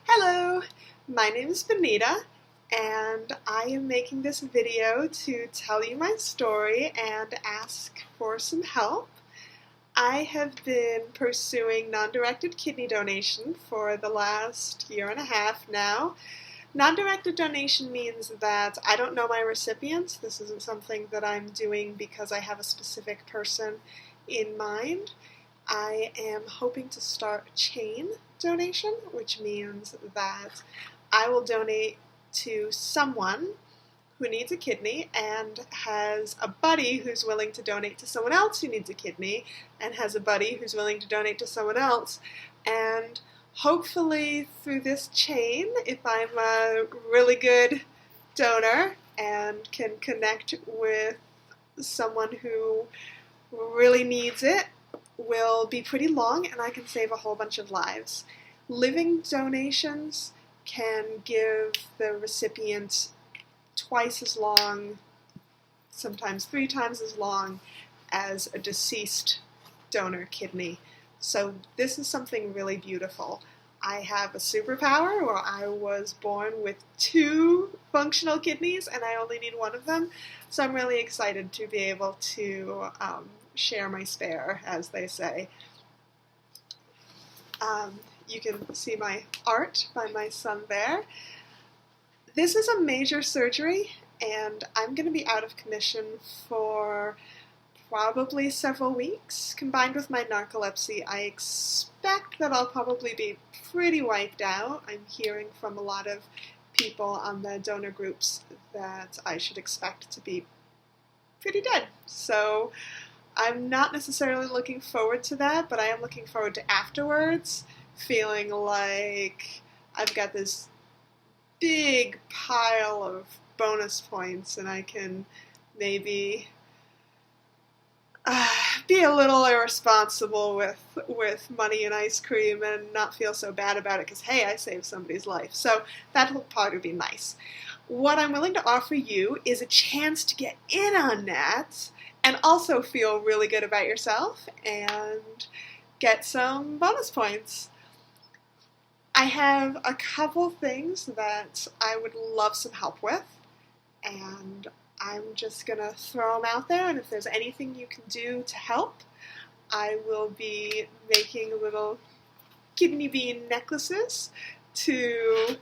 Hello, my name is Benita, and I am making this video to tell you my story and ask for some help. I have been pursuing non-directed kidney donation for the last year and a half now. Non-directed donation means that I don't know my recipients. This isn't something that I'm doing because I have a specific person in mind. I am hoping to start a chain donation, which means that I will donate to someone who needs a kidney and has a buddy who's willing to donate to someone else who needs a kidney and has a buddy who's willing to donate to someone else. And hopefully through this chain, if I'm a really good donor and can connect with someone who really needs it, will be pretty long and I can save a whole bunch of lives. Living donations can give the recipient twice as long, sometimes 3 times as long as a deceased donor kidney. So this is something really beautiful. I have a superpower where I was born with 2 functional kidneys and I only need one of them. So I'm really excited to be able to share my spare, as they say. You can see my art by my son there. This is a major surgery, and I'm going to be out of commission for probably several weeks. Combined with my narcolepsy, I expect that I'll probably be pretty wiped out. I'm hearing from a lot of people on the donor groups that I should expect to be pretty dead. So I'm not necessarily looking forward to that, but I am looking forward to afterwards, feeling like I've got this big pile of bonus points and I can maybe be a little irresponsible with money and ice cream and not feel so bad about it because, hey, I saved somebody's life. So that'll probably be nice. What I'm willing to offer you is a chance to get in on that and also feel really good about yourself and get some bonus points. I have a couple things that I would love some help with, and I'm just going to throw them out there, and if there's anything you can do to help, I will be making little kidney bean necklaces to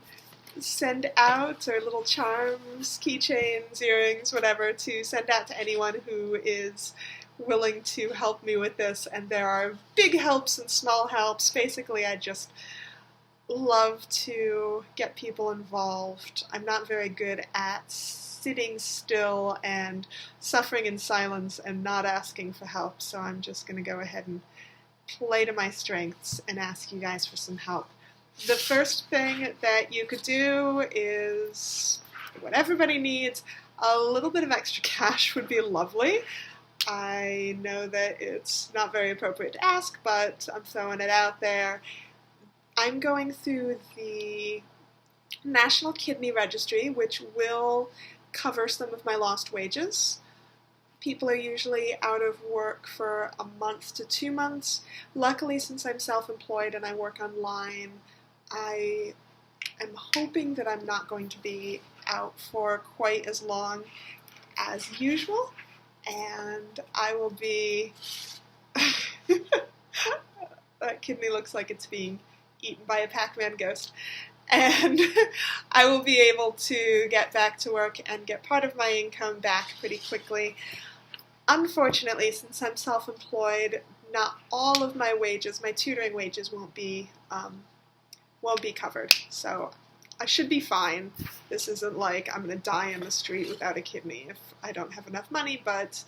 send out, or little charms, keychains, earrings, whatever, to send out to anyone who is willing to help me with this. And there are big helps and small helps. Basically, I just love to get people involved. I'm not very good at sitting still and suffering in silence and not asking for help, so I'm just going to go ahead and play to my strengths and ask you guys for some help. The first thing that you could do is what everybody needs. A little bit of extra cash would be lovely. I know that it's not very appropriate to ask, but I'm throwing it out there. I'm going through the National Kidney Registry, which will cover some of my lost wages. People are usually out of work for a month to 2 months. Luckily, since I'm self-employed and I work online, I am hoping that I'm not going to be out for quite as long as usual, and I will be... That kidney looks like it's being eaten by a Pac-Man ghost. And I will be able to get back to work and get part of my income back pretty quickly. Unfortunately, since I'm self-employed, not all of my wages, my tutoring wages, won't be covered. So I should be fine. This isn't like I'm going to die in the street without a kidney if I don't have enough money, but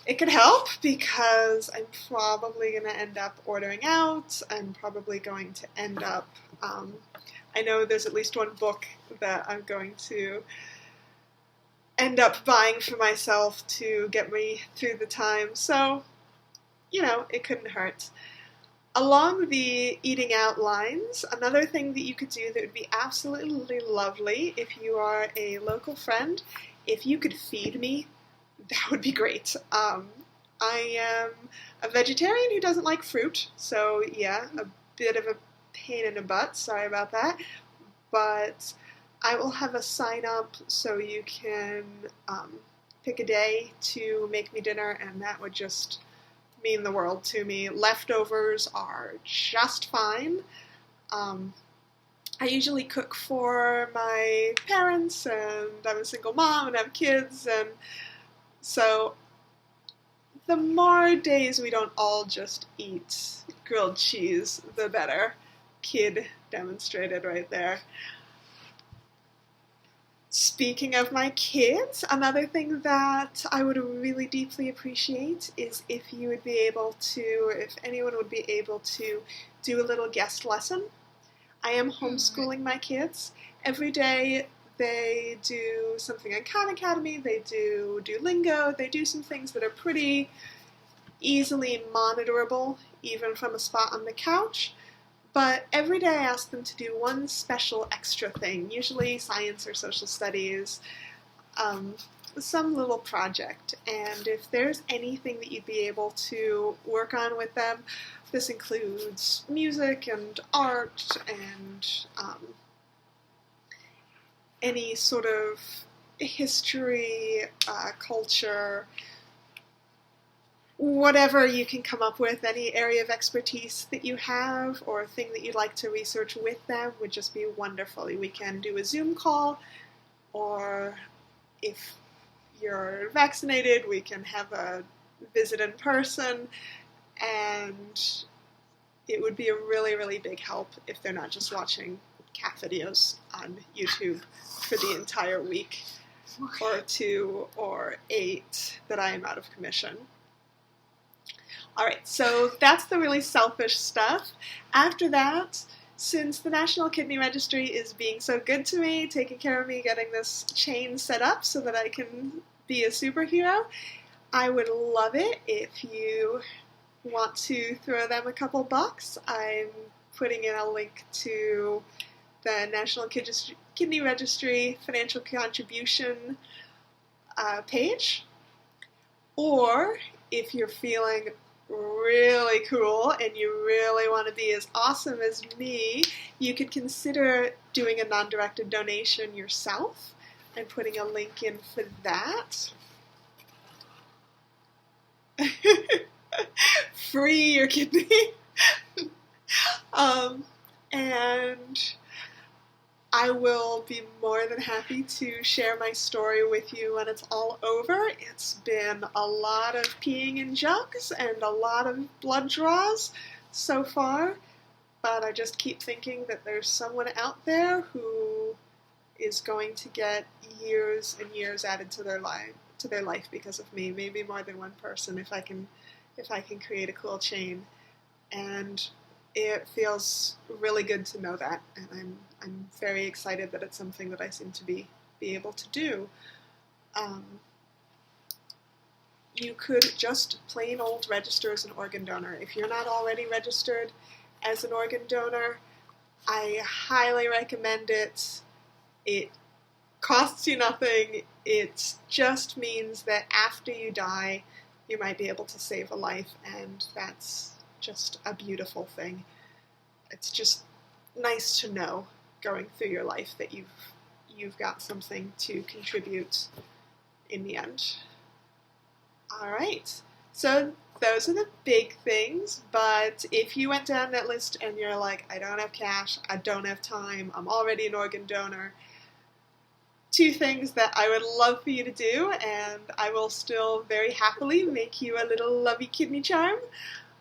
it could help because I'm probably going to end up ordering out. I'm probably going to end up, I know there's at least one book that I'm going to end up buying for myself to get me through the time. So, you know, it couldn't hurt. Along the eating out lines, another thing that you could do that would be absolutely lovely if you are a local friend, if you could feed me, that would be great. I am a vegetarian who doesn't like fruit, so yeah, a bit of a pain in the butt, sorry about that. but I will have a sign up so you can pick a day to make me dinner, and that would just mean the world to me. Leftovers are just fine. I usually cook for my parents, and I'm a single mom and have kids, and so the more days we don't all just eat grilled cheese, the better. Kid demonstrated right there. Speaking of my kids, another thing that I would really deeply appreciate is if you would be able to, if anyone would be able to do a little guest lesson. I am homeschooling my kids. Every day they do something on Khan Academy, they do Duolingo, they do some things that are pretty easily monitorable, even from a spot on the couch. But every day I ask them to do one special extra thing, usually science or social studies, some little project. And if there's anything that you'd be able to work on with them, this includes music and art and any sort of history, culture, whatever you can come up with, any area of expertise that you have or a thing that you'd like to research with them would just be wonderful. We can do a Zoom call, or if you're vaccinated, we can have a visit in person, and it would be a really, really big help if they're not just watching cat videos on YouTube for the entire week, or 2 or 8 that I am out of commission. Alright, so that's the really selfish stuff. After that, since the National Kidney Registry is being so good to me, taking care of me, getting this chain set up so that I can be a superhero, I would love it if you want to throw them a couple bucks. I'm putting in a link to the National Kidney Registry financial contribution page. Or if you're feeling really cool and you really want to be as awesome as me, you could consider doing a non-directed donation yourself. I'm putting a link in for that. Free your kidney. And I will be more than happy to share my story with you when it's all over. It's been a lot of peeing in jugs and a lot of blood draws so far, but I just keep thinking that there's someone out there who is going to get years and years added to their life because of me. Maybe more than one person if I can create a cool chain. And it feels really good to know that, and I'm very excited that it's something that I seem to be able to do. You could just plain old register as an organ donor. If you're not already registered as an organ donor, I highly recommend it. It costs you nothing. It just means that after you die, you might be able to save a life, and that's just a beautiful thing. It's just nice to know going through your life that you've got something to contribute in the end. Alright, so those are the big things, but if you went down that list and you're like, I don't have cash, I don't have time, I'm already an organ donor, 2 things that I would love for you to do, and I will still very happily make you a little lovey kidney charm.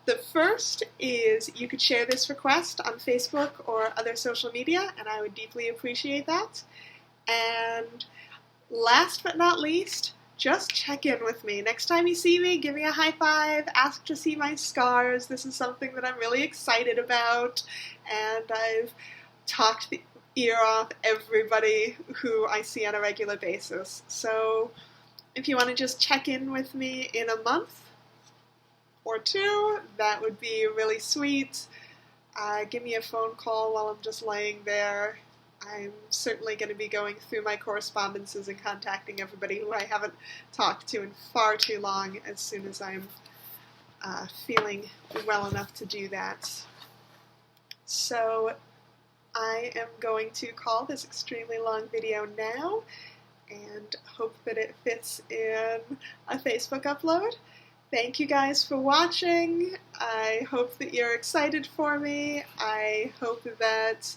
The first is you could share this request on Facebook or other social media, and I would deeply appreciate that. And last but not least, just check in with me. Next time you see me, give me a high five, ask to see my scars. This is something that I'm really excited about, and I've talked the ear off everybody who I see on a regular basis. So if you want to just check in with me in a month or 2, that would be really sweet. Give me a phone call while I'm just laying there. I'm certainly going to be going through my correspondences and contacting everybody who I haven't talked to in far too long as soon as I'm feeling well enough to do that. So I am going to call this extremely long video now and hope that it fits in a Facebook upload. Thank you guys for watching. I hope that you're excited for me. I hope that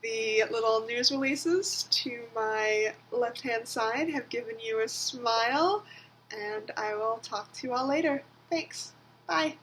the little news releases to my left-hand side have given you a smile, and I will talk to you all later. Thanks. Bye.